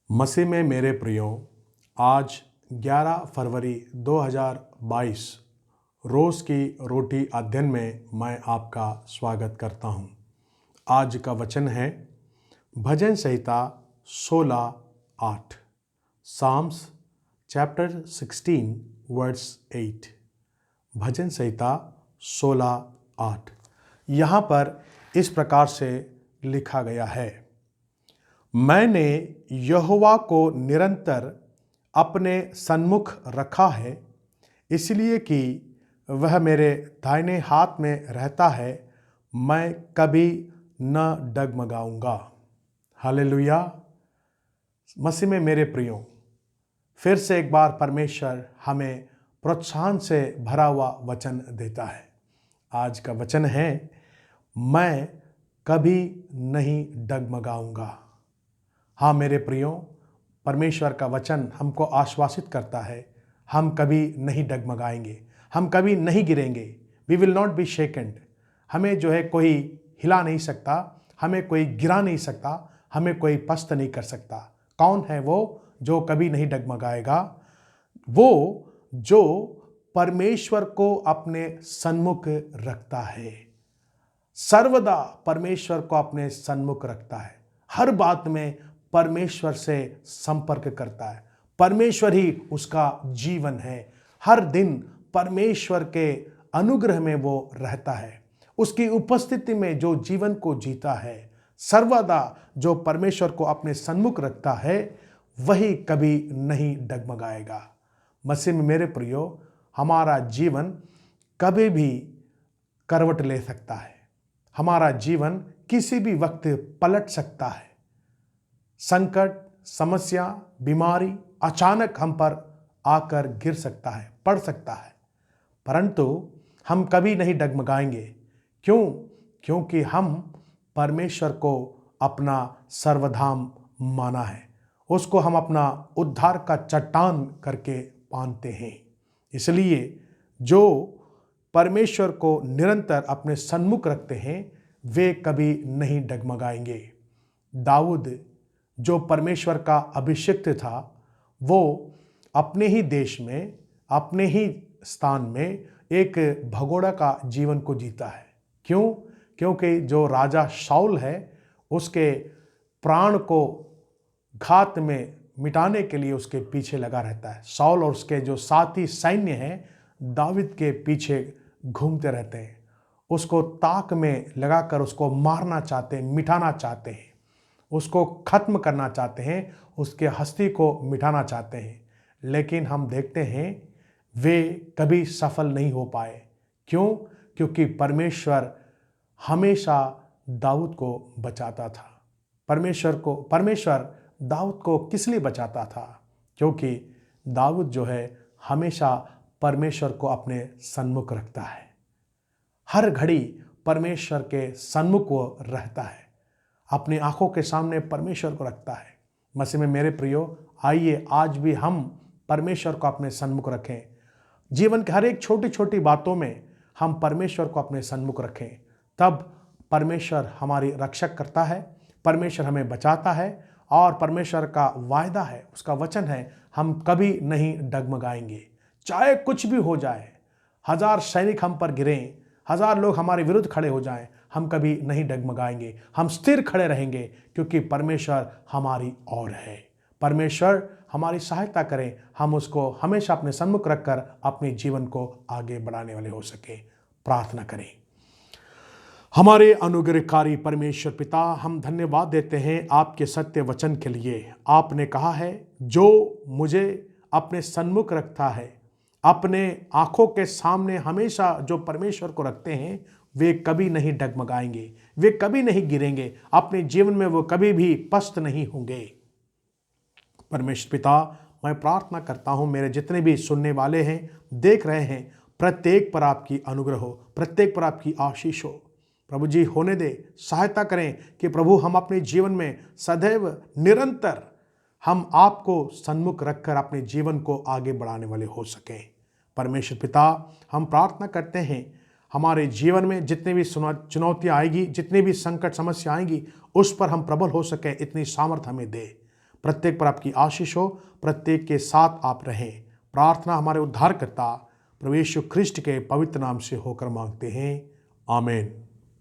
मसीह में मेरे प्रियो, आज 11 फरवरी 2022 रोज़ की रोटी अध्ययन में मैं आपका स्वागत करता हूं। आज का वचन है भजन संहिता 16:8, साम्स चैप्टर 16 वर्स 8। भजन संहिता 16:8 यहाँ पर इस प्रकार से लिखा गया है, मैंने यहोवा को निरंतर अपने सन्मुख रखा है, इसलिए कि वह मेरे दाहिने हाथ में रहता है, मैं कभी न डगमगाऊंगा। हालेलुया। मसीह में मेरे प्रियो, फिर से एक बार परमेश्वर हमें प्रोत्साहन से भरा हुआ वचन देता है। आज का वचन है, मैं कभी नहीं डगमगाऊंगा। हाँ मेरे प्रियो, परमेश्वर का वचन हमको आश्वासित करता है, हम कभी नहीं डगमगाएंगे, हम कभी नहीं गिरेंगे। We will not be shaken. हमें जो है कोई हिला नहीं सकता, हमें कोई गिरा नहीं सकता, हमें कोई पस्त नहीं कर सकता। कौन है वो जो कभी नहीं डगमगाएगा? वो जो परमेश्वर को अपने सन्मुख रखता है, सर्वदा परमेश्वर को अपने सन्मुख रखता है, हर बात में परमेश्वर से संपर्क करता है। परमेश्वर ही उसका जीवन है। हर दिन परमेश्वर के अनुग्रह में वो रहता है। उसकी उपस्थिति में जो जीवन को जीता है, सर्वदा जो परमेश्वर को अपने सन्मुख रखता है, वही कभी नहीं डगमगाएगा। मसीह में मेरे प्रियो, हमारा जीवन कभी भी करवट ले सकता है, हमारा जीवन किसी भी वक्त पलट सकता है। संकट, समस्या, बीमारी अचानक हम पर आकर गिर सकता है, पड़ सकता है, परंतु हम कभी नहीं डगमगाएंगे। क्यों? क्योंकि हम परमेश्वर को अपना सर्वधाम माना है, उसको हम अपना उद्धार का चट्टान करके मानते हैं। इसलिए जो परमेश्वर को निरंतर अपने सन्मुख रखते हैं, वे कभी नहीं डगमगाएंगे। दाऊद जो परमेश्वर का अभिषिक्त था, वो अपने ही देश में, अपने ही स्थान में एक भगोड़ा का जीवन को जीता है। क्यों? क्योंकि जो राजा शाऊल है, उसके प्राण को घात में मिटाने के लिए उसके पीछे लगा रहता है। शाऊल और उसके जो साथी सैन्य हैं, दाऊद के पीछे घूमते रहते हैं, उसको ताक में लगाकर उसको मारना चाहते हैं, मिटाना चाहते हैं, उसको खत्म करना चाहते हैं, उसके हस्ती को मिटाना चाहते हैं। लेकिन हम देखते हैं वे कभी सफल नहीं हो पाए। क्यों? क्योंकि परमेश्वर हमेशा दाऊद को बचाता था। परमेश्वर दाऊद को किस लिए बचाता था? क्योंकि दाऊद जो है हमेशा परमेश्वर को अपने सन्मुख रखता है, हर घड़ी परमेश्वर के सन्मुख वो रहता है, अपनी आंखों के सामने परमेश्वर को रखता है। मसीह में मेरे प्रियो, आइए आज भी हम परमेश्वर को अपने सन्मुख रखें। जीवन के हर एक छोटी छोटी बातों में हम परमेश्वर को अपने सन्मुख रखें, तब परमेश्वर हमारी रक्षक करता है, परमेश्वर हमें बचाता है, और परमेश्वर का वायदा है, उसका वचन है, हम कभी नहीं डगमगाएंगे। चाहे कुछ भी हो जाए, 1000 सैनिक हम पर गिरें, 1000 लोग हमारे विरुद्ध खड़े हो जाएं, हम कभी नहीं डगमगाएंगे, हम स्थिर खड़े रहेंगे, क्योंकि परमेश्वर हमारी ओर है। परमेश्वर हमारी सहायता करें, हम उसको हमेशा अपने सन्मुख रखकर अपने जीवन को आगे बढ़ाने वाले हो सके। प्रार्थना करें। हमारे अनुग्रहकारी परमेश्वर पिता, हम धन्यवाद देते हैं आपके सत्य वचन के लिए। आपने कहा है, जो मुझे अपने सन्मुख रखता है, अपने आंखों के सामने हमेशा जो परमेश्वर को रखते हैं, वे कभी नहीं डगमगाएंगे, वे कभी नहीं गिरेंगे, अपने जीवन में वो कभी भी पस्त नहीं होंगे। परमेश्वर पिता, मैं प्रार्थना करता हूँ, मेरे जितने भी सुनने वाले हैं, देख रहे हैं, प्रत्येक पर आपकी अनुग्रह हो, प्रत्येक पर आपकी आशीष हो। प्रभु जी, होने दे, सहायता करें कि प्रभु हम अपने जीवन में सदैव निरंतर हम आपको सन्मुख रखकर अपने जीवन को आगे बढ़ाने वाले हो सकें। परमेश्वर पिता, हम प्रार्थना करते हैं, हमारे जीवन में जितनी भी चुनौतियाँ आएगी, जितनी भी संकट समस्या आएंगी, उस पर हम प्रबल हो सकें, इतनी सामर्थ हमें दे। प्रत्येक पर आपकी आशीष हो, प्रत्येक के साथ आप रहें। प्रार्थना हमारे उद्धारकर्ता प्रभु यीशु ख्रिस्ट के पवित्र नाम से होकर मांगते हैं, आमीन।